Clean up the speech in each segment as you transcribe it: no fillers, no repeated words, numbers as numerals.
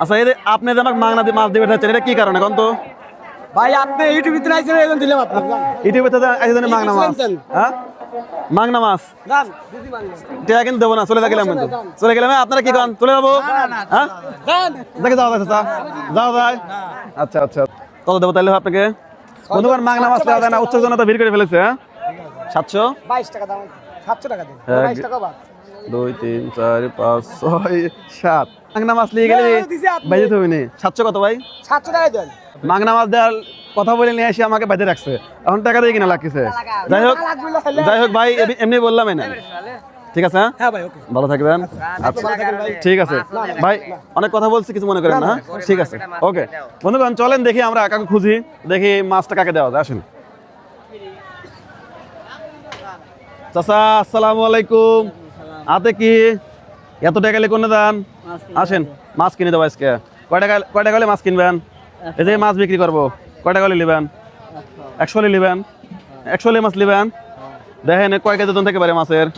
আচ্ছা এই যে আপনি যে আমাকে মাংনা দিয়ে মাছ দিবে এটা কি কারণে এখন তো ভাই আপনি ইউটিউবে তো আইছেন এখন দিলাম আপনাকে ইউটিউবে তো আইছেন মাংনা মাছ হ্যাঁ মাংনা মাছ জান দিদি মাংনা এটা কিন্তু দেবো না চলে গেলাম কিন্তু চলে গেলাম আপনারা কি করেন চলে যাবো হ্যাঁ জান দেখে যাওয়া যাচ্ছে যাও যায় আচ্ছা আচ্ছা কত দেবো তাহলে আপনাকে বন্ধুগণ মাংনা মাছ দেওয়া যায় না উচ্চ জনতা ভিড় করে ফেলেছে হ্যাঁ 700 22 টাকা দাম 700 টাকা দিন 22 টাকা বাদ 2 3 4 5 6 7 মাংনা মাছ নিয়ে গেলে বাইরে তো হইনি 700 কত ভাই 700 টাকা দেন মাংনা মাছ দেওয়ার কথা বলে নিয়ে এসে আমাকে বাইরে রাখছে এখন টাকা দিয়ে কিনা লাগছে যাই হোক ভাই এমনি বললাম না ঠিক আছে হ্যাঁ ভাই ওকে ভালো থাকবেন আচ্ছা ঠিক আছে ভাই অনেক কথা বলছি কিছু মনে করেন না ঠিক আছে ওকে বন্ধুগণ চলেন দেখি আমরা কাকে খুঁজি দেখি মাছটা কাকে দেওয়া যায় আসেন চাচা আসসালামু আলাইকুম হাতে কি এত টাকা লে কোনে দেন আসেন মাছ কিনে দেবো আজকে কয় টাকা হলে মাছ কিনবেন এই যে মাছ বিক্রি করবো কয় টাকা হলে নেবেন 100 হলে নেবেন 100 হলে মাছ নেবেন দেখেন কয় কেজি ওজন থেকে পারে মাছের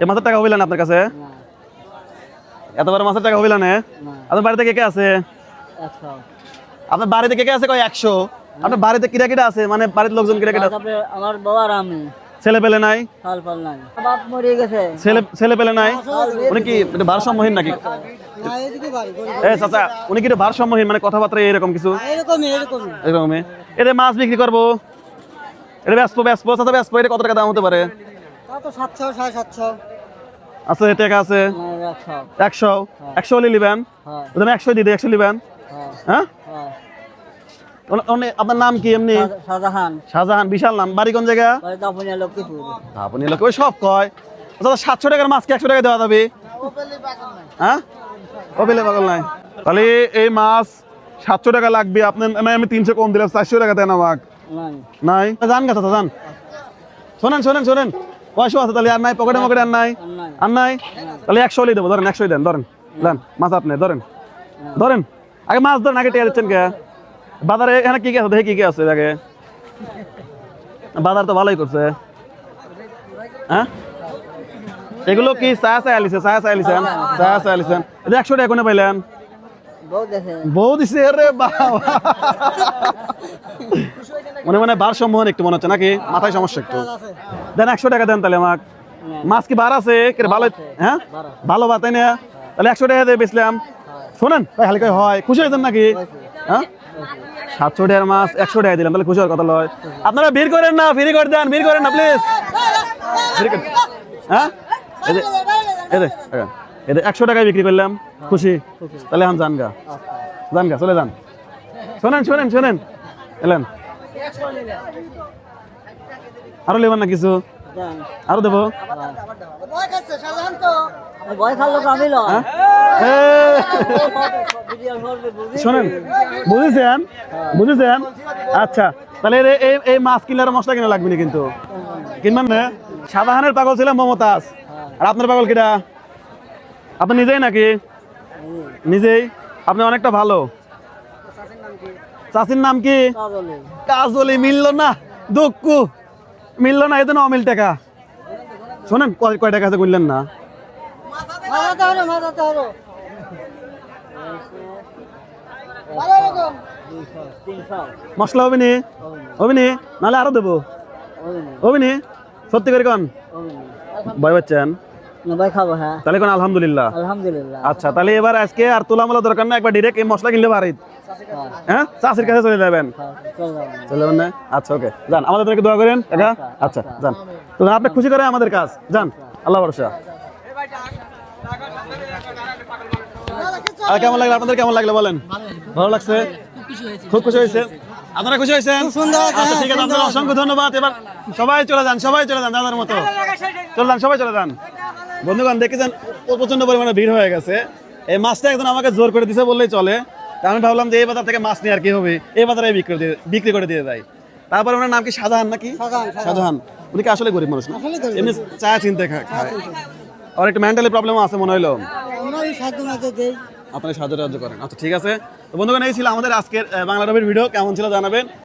এই মাছের টাকা হইল না আপনার কাছে এত বড় মাছের টাকা হইল না আপনার বাড়িতে কে কে আছে আপনার বাড়িতে কে কে আছে কয় 100 আপনার বাড়িতে কিরা কিরা আছে মানে বাড়ির লোকজন কিরা কিরা আমার বাবা আর আমি ছেলে পেলে নাই ফাল নাই বাপ মরে গেছে ছেলে পেলে নাই উনি কি ভারসাম্যহীন নাকি এই চাচা উনি কি ভারসাম্যহীন মানে কথাবার্তা এরকম কিছু এরকমই এদের মাছ বিক্রি করবো এটা ব্যস্ত চাচা ব্যস্ত এটা কত টাকা দাম হতে পারে তো 700 750 আছে টাকা আছে 100 হলে নেবেন তুমি 100 দিয়ে 100 নেবেন হ্যাঁ আপনার নাম কি এমনি শাহজাহান বিশাল নাম বাড়ি কোন জায়গা আপনি লোক ওই সব কয় 700 টাকার মাছ কি 100 টাকা দেওয়া যাবে হ্যাঁ ওবেলে পাগল নাই তাহলে এই মাছ 700 টাকা লাগবে আপনার আমি 300 কম দিলাম 400 টাকা দেন আমাকে নাই জান গাছ জান শোনেন পয়সা আছে তাহলে আর নাই পকেটে আর নাই তাহলে 100 হলেই দেবো ধরেন 100 দেন ধরেন মাছ আপনি ধরেন আগে মাছ ধরেন আগে টিয়া দিচ্ছেন কে বাজারে এখানে কি কি আছে দেখি কি আছে আগে বাজার তো ভালোই করছে হ্যাঁ এগুলো কি চা আলিছেন 100 টাকা কোনে পাইলেন বউ দিছে রে বাবা মনে ভারসাম্যহীন একটু মনে হচ্ছে নাকি মাথায় সমস্যা একটু দেন 100 টাকা দেন তাহলে আমাকে মাছ কি বার আছে ভালো হ্যাঁ ভালো বা তাই না তাহলে 100 টাকা দিয়ে বেচলাম শোনেন ভাই হালকা হয় খুশি হয়েছেন নাকি হ্যাঁ 700 টাকার মাছ 100 টাকা দিলাম তাহলে খুশি হওয়ার কথা লয় আপনারা ভিড় করেন না ফ্রি করে দেন ভিড় করেন না প্লিজ হ্যাঁ এদের 100 টাকায় বিক্রি করলাম খুশি তাহলে এখন জানগা চলে যান শোনেন এলেন আরো নেবেন না কিছু আরো দেবো শোনেন বুঝেছেন আচ্ছা তাহলে এই মাছ কিনলে আর মশলা কিনা লাগবে না কিন্তু কিনবেন না শাহজাহানের পাগল ছিলাম মমতাজ আর আপনার পাগল কিটা আপনি নিজেই নাকি নিজেই আপনি অনেকটা ভালো চাষির নাম কি কাজলি মিললো না দুঃখ মিললো না এতে অমিল টাকা শোনেন কয় টাকা আছে বললেন না মশলা হবে নি নাহলে আরো দেবো হবে নি সত্যি করে কন ভয় পাচ্ছেন তাহলে কোন আলহামদুলিল্লাহ আচ্ছা তাহলে এবার আজকে আর তোলামোলা দরকার না একবার ডিরেক্ট এই মশলা কিনলে বাড়ি হ্যাঁ চাষির কাছে চলে যাবেন না আচ্ছা ওকে যান আমাদের জন্য দোয়া করেন কাকা আচ্ছা যান তো আপনি খুশি করে আমাদের কাজ যান আল্লাহ ভরসা আর কেমন লাগলো আপনাদের কেমন লাগলো বলেন ভালো লাগছে খুব খুশি হয়েছে আপনারা খুশি হয়েছেন আচ্ছা ঠিক আছে আপনাদের অসংখ্য ধন্যবাদ এবার সবাই চলে যান দাদার মতো সবাই চলে যান বন্ধুগণ দেখেছেন প্রচন্ড পরিমাণে ভিড় হয়ে গেছে এই মাছটা একজন আমাকে জোর করে দিছে বললেই চলে তা আমি ভাবলাম যে এই বাজার থেকে মাছ নিয়ে আর কি হবে এই বাজারে বিক্রি করে দিয়ে যায় তারপরে ওনার নাম কি শাহজাহান নাকি শাহজাহান উনি কি আসলে গরিব মানুষ না এমনি চা চিনতে খায় আর একটা মেন্টালি প্রবলেম আছে মনে হইলো আপনার সাহায্য করেন আচ্ছা ঠিক আছে তো বন্ধুগণ এই ছিল আমাদের আজকের বাংলা রবির ভিডিও কেমন ছিল জানাবেন